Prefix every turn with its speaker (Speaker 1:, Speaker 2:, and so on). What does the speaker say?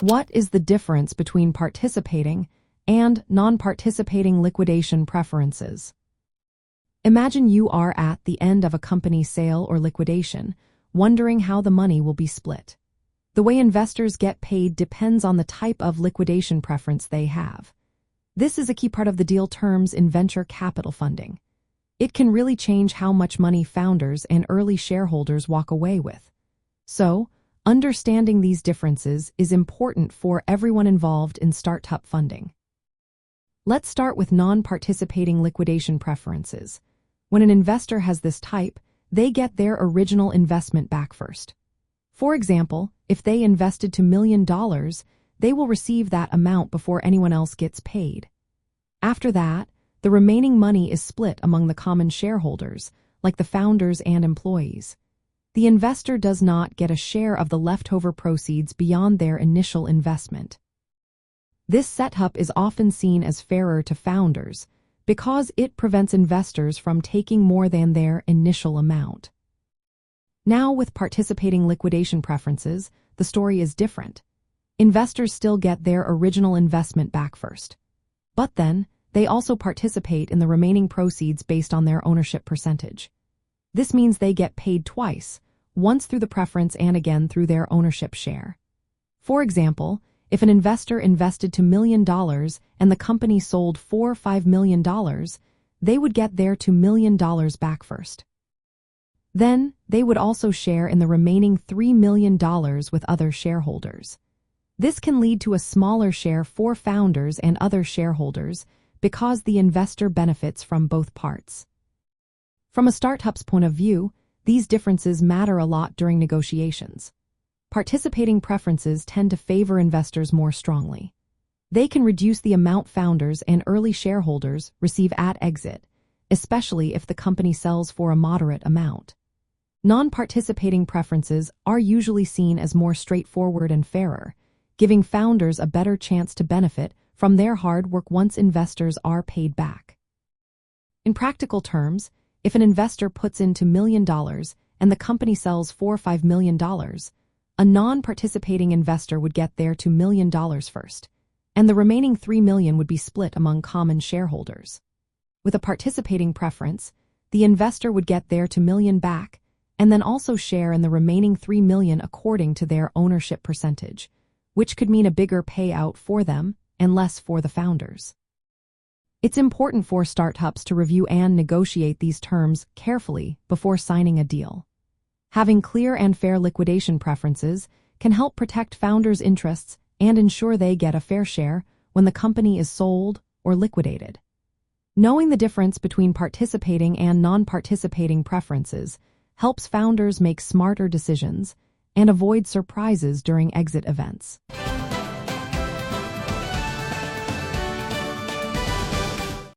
Speaker 1: What is the difference between participating and non-participating liquidation preferences? Imagine you are at the end of a company sale or liquidation, wondering how the money will be split. The way investors get paid depends on the type of liquidation preference they have. This is a key part of the deal terms in venture capital funding. It can really change how much money founders and early shareholders walk away with. So, understanding these differences is important for everyone involved in startup funding. Let's start with non-participating liquidation preferences. When an investor has this type, they get their original investment back first. For example, if they invested $2 million, they will receive that amount before anyone else gets paid. After that, the remaining money is split among the common shareholders, like the founders and employees. The investor does not get a share of the leftover proceeds beyond their initial investment. This setup is often seen as fairer to founders because it prevents investors from taking more than their initial amount. Now, with participating liquidation preferences, the story is different. Investors still get their original investment back first. But then, they also participate in the remaining proceeds based on their ownership percentage. This means they get paid twice, once through the preference and again through their ownership share. For example, if an investor invested $2 million and the company sold $4 or $5 million, they would get their $2 million back first. Then, they would also share in the remaining $3 million with other shareholders. This can lead to a smaller share for founders and other shareholders because the investor benefits from both parts. From a startup's point of view, these differences matter a lot during negotiations. Participating preferences tend to favor investors more strongly. They can reduce the amount founders and early shareholders receive at exit, especially if the company sells for a moderate amount. Non-participating preferences are usually seen as more straightforward and fairer, giving founders a better chance to benefit from their hard work once investors are paid back. In practical terms, if an investor puts in $2 million and the company sells $4 or $5 million, a non-participating investor would get their $2 million first, and the remaining $3 million would be split among common shareholders. With a participating preference, the investor would get their $2 million back and then also share in the remaining $3 million according to their ownership percentage, which could mean a bigger payout for them and less for the founders. It's important for startups to review and negotiate these terms carefully before signing a deal. Having clear and fair liquidation preferences can help protect founders' interests and ensure they get a fair share when the company is sold or liquidated. Knowing the difference between participating and non-participating preferences helps founders make smarter decisions and avoid surprises during exit events.